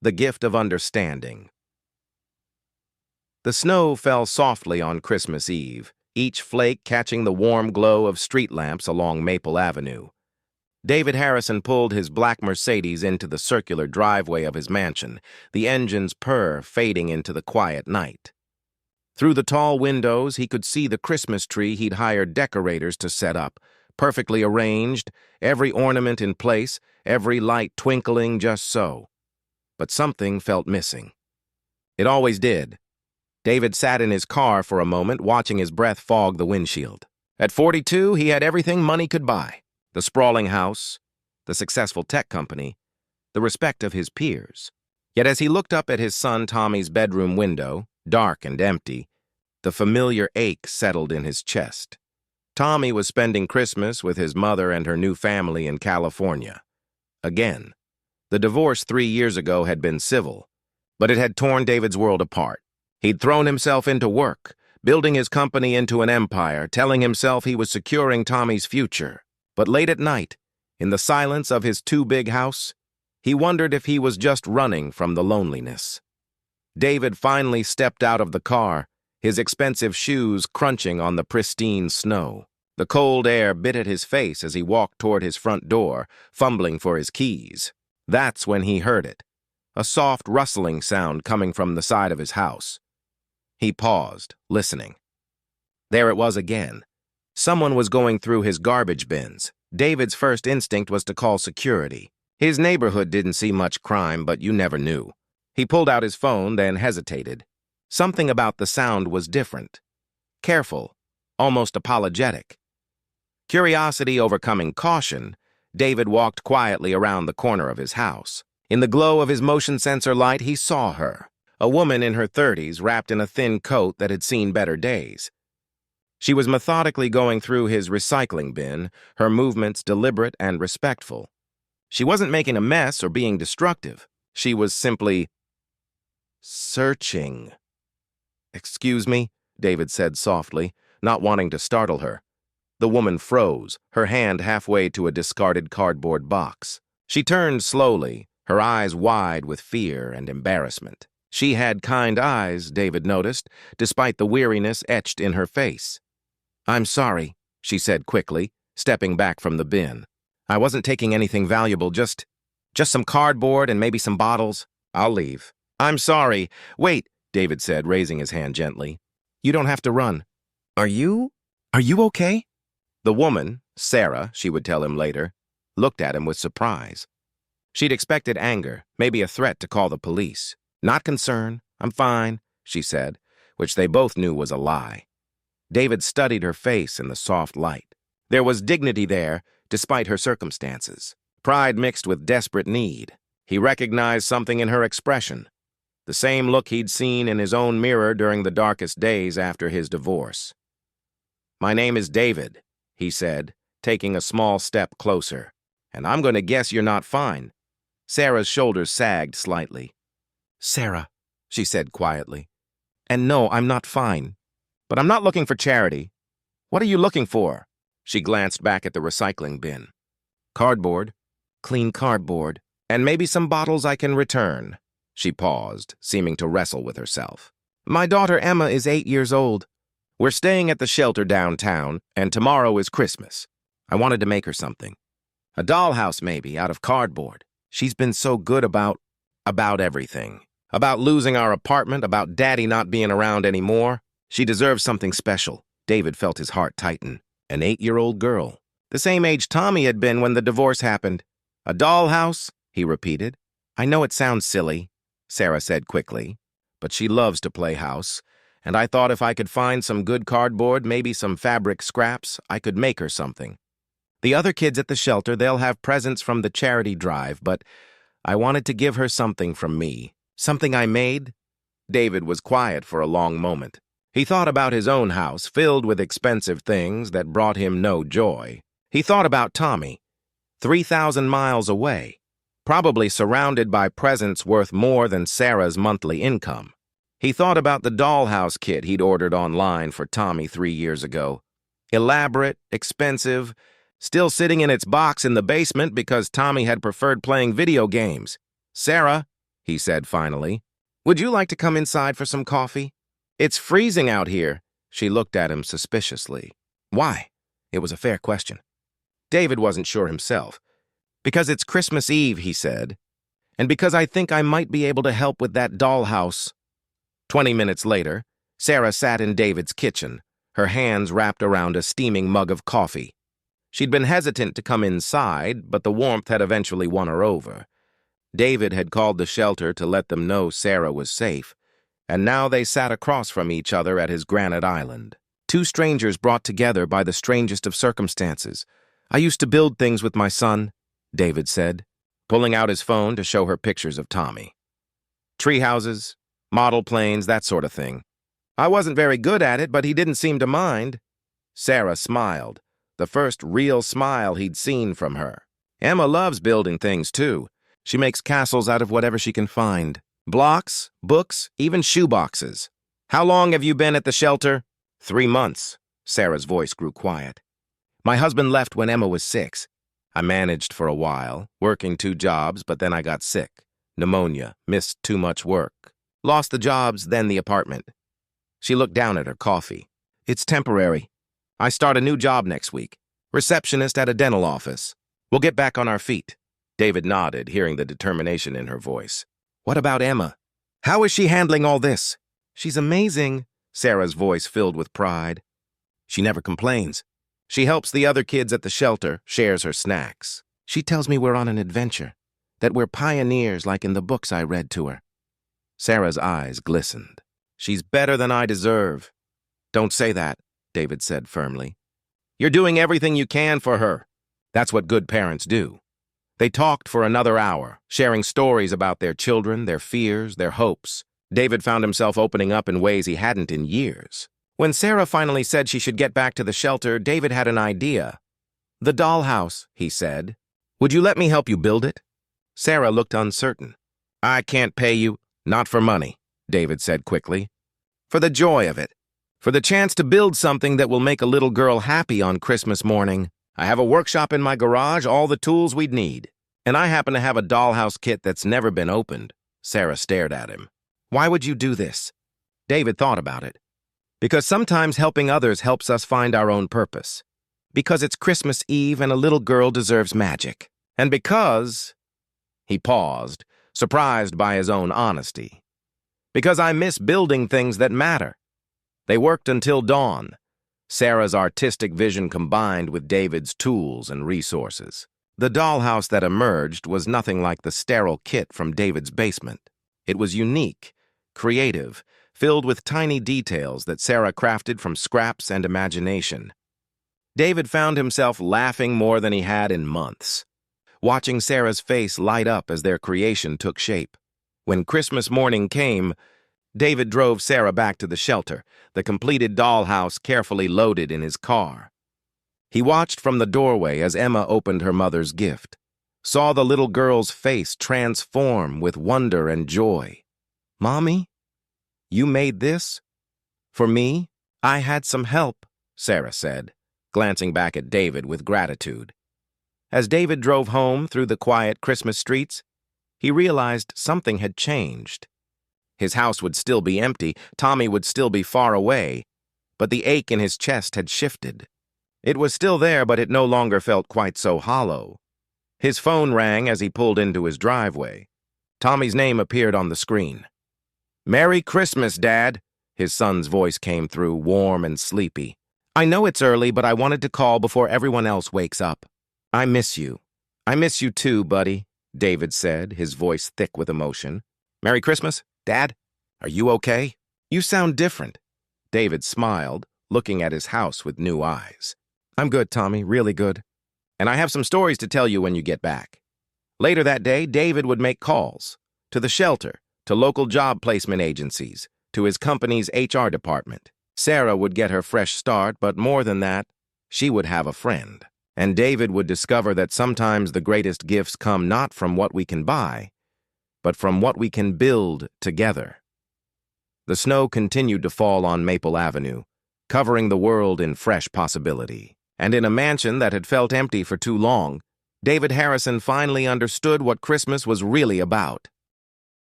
The gift of understanding. The snow fell softly on Christmas Eve, each flake catching the warm glow of street lamps along Maple Avenue. David Harrison pulled his black Mercedes into the circular driveway of his mansion, the engine's purr fading into the quiet night. Through the tall windows, he could see the Christmas tree he'd hired decorators to set up, perfectly arranged, every ornament in place, every light twinkling just so. But something felt missing. It always did. David sat in his car for a moment, watching his breath fog the windshield. At 42, he had everything money could buy. The sprawling house, the successful tech company, the respect of his peers. Yet as he looked up at his son Tommy's bedroom window, dark and empty, the familiar ache settled in his chest. Tommy was spending Christmas with his mother and her new family in California. Again. The divorce 3 years ago had been civil, but it had torn David's world apart. He'd thrown himself into work, building his company into an empire, telling himself he was securing Tommy's future. But late at night, in the silence of his too-big house, he wondered if he was just running from the loneliness. David finally stepped out of the car, his expensive shoes crunching on the pristine snow. The cold air bit at his face as he walked toward his front door, fumbling for his keys. That's when he heard it, a soft rustling sound coming from the side of his house. He paused, listening. There it was again. Someone was going through his garbage bins. David's first instinct was to call security. His neighborhood didn't see much crime, but you never knew. He pulled out his phone, then hesitated. Something about the sound was different. Careful, almost apologetic. Curiosity overcoming caution, David walked quietly around the corner of his house. In the glow of his motion sensor light, he saw her, a woman in her 30s wrapped in a thin coat that had seen better days. She was methodically going through his recycling bin, her movements deliberate and respectful. She wasn't making a mess or being destructive. She was simply searching. "Excuse me," David said softly, not wanting to startle her. The woman froze, her hand halfway to a discarded cardboard box. She turned slowly, her eyes wide with fear and embarrassment. She had kind eyes, David noticed, despite the weariness etched in her face. "I'm sorry," she said quickly, stepping back from the bin. "I wasn't taking anything valuable, just some cardboard and maybe some bottles. I'll leave." "I'm sorry. Wait," David said, raising his hand gently. "You don't have to run. Are you okay?" The woman, Sarah, she would tell him later, looked at him with surprise. She'd expected anger, maybe a threat to call the police. "Not concern. I'm fine," she said, which they both knew was a lie. David studied her face in the soft light. There was dignity there, despite her circumstances. Pride mixed with desperate need. He recognized something in her expression. The same look he'd seen in his own mirror during the darkest days after his divorce. "My name is David," he said, taking a small step closer. "And I'm going to guess you're not fine." Sarah's shoulders sagged slightly. "Sarah," she said quietly. "And no, I'm not fine. But I'm not looking for charity. What are you looking for?" She glanced back at the recycling bin. "Cardboard. Clean cardboard. And maybe some bottles I can return." She paused, seeming to wrestle with herself. "My daughter Emma is 8 years old. We're staying at the shelter downtown, and tomorrow is Christmas. I wanted to make her something. A dollhouse, maybe, out of cardboard. She's been so good about everything. About losing our apartment, about Daddy not being around anymore. She deserves something special." David felt his heart tighten. An 8-year-old girl. The same age Tommy had been when the divorce happened. "A dollhouse?" he repeated. "I know it sounds silly," Sarah said quickly, "but she loves to play house. And I thought if I could find some good cardboard, maybe some fabric scraps, I could make her something. The other kids at the shelter, they'll have presents from the charity drive, but I wanted to give her something from me. Something I made." David was quiet for a long moment. He thought about his own house, filled with expensive things that brought him no joy. He thought about Tommy, 3,000 miles away, probably surrounded by presents worth more than Sarah's monthly income. He thought about the dollhouse kit he'd ordered online for Tommy 3 years ago. Elaborate, expensive, still sitting in its box in the basement because Tommy had preferred playing video games. Sarah, he said finally. "Would you like to come inside for some coffee?" "It's freezing out here." She looked at him suspiciously. Why? It was a fair question. David wasn't sure himself. "Because it's Christmas Eve," he said. "And because I think I might be able to help with that dollhouse." 20 minutes later, Sarah sat in David's kitchen, her hands wrapped around a steaming mug of coffee. She'd been hesitant to come inside, but the warmth had eventually won her over. David had called the shelter to let them know Sarah was safe, and now they sat across from each other at his granite island. Two strangers brought together by the strangest of circumstances. "I used to build things with my son," David said, pulling out his phone to show her pictures of Tommy. "Tree houses, model planes, that sort of thing. I wasn't very good at it, but he didn't seem to mind." Sarah smiled, the first real smile he'd seen from her. "Emma loves building things, too. She makes castles out of whatever she can find. Blocks, books, even shoeboxes." "How long have you been at the shelter?" 3 months. Sarah's voice grew quiet. "My husband left when Emma was 6. I managed for a while, working 2 jobs, but then I got sick. Pneumonia, missed too much work. Lost the jobs, then the apartment." She looked down at her coffee. "It's temporary. I start a new job next week. Receptionist at a dental office. We'll get back on our feet." David nodded, hearing the determination in her voice. "What about Emma? How is she handling all this?" "She's amazing," Sarah's voice filled with pride. "She never complains. She helps the other kids at the shelter, shares her snacks. She tells me we're on an adventure, that we're pioneers like in the books I read to her." Sarah's eyes glistened. "She's better than I deserve." "Don't say that," David said firmly. "You're doing everything you can for her. That's what good parents do." They talked for another hour, sharing stories about their children, their fears, their hopes. David found himself opening up in ways he hadn't in years. When Sarah finally said she should get back to the shelter, David had an idea. "The dollhouse," he said. "Would you let me help you build it?" Sarah looked uncertain. "I can't pay you. Not for money," David said quickly. "For the joy of it. For the chance to build something that will make a little girl happy on Christmas morning. I have a workshop in my garage, all the tools we'd need. And I happen to have a dollhouse kit that's never been opened." Sarah stared at him. "Why would you do this?" David thought about it. "Because sometimes helping others helps us find our own purpose. Because it's Christmas Eve and a little girl deserves magic. And because—" He paused, surprised by his own honesty. "Because I miss building things that matter." They worked until dawn, Sarah's artistic vision combined with David's tools and resources. The dollhouse that emerged was nothing like the sterile kit from David's basement. It was unique, creative, filled with tiny details that Sarah crafted from scraps and imagination. David found himself laughing more than he had in months, watching Sarah's face light up as their creation took shape. When Christmas morning came, David drove Sarah back to the shelter, the completed dollhouse carefully loaded in his car. He watched from the doorway as Emma opened her mother's gift, saw the little girl's face transform with wonder and joy. "Mommy, you made this? For me? I had some help," Sarah said, glancing back at David with gratitude. As David drove home through the quiet Christmas streets, he realized something had changed. His house would still be empty, Tommy would still be far away, but the ache in his chest had shifted. It was still there, but it no longer felt quite so hollow. His phone rang as he pulled into his driveway. Tommy's name appeared on the screen. "Merry Christmas, Dad," his son's voice came through, warm and sleepy. "I know it's early, but I wanted to call before everyone else wakes up. I miss you." "I miss you too, buddy," David said, his voice thick with emotion. "Merry Christmas, Dad? Are you okay? You sound different." David smiled, looking at his house with new eyes. "I'm good, Tommy, really good. And I have some stories to tell you when you get back." Later that day, David would make calls to the shelter, to local job placement agencies, to his company's HR department. Sarah would get her fresh start, but more than that, she would have a friend. And David would discover that sometimes the greatest gifts come not from what we can buy, but from what we can build together. The snow continued to fall on Maple Avenue, covering the world in fresh possibility. And in a mansion that had felt empty for too long, David Harrison finally understood what Christmas was really about.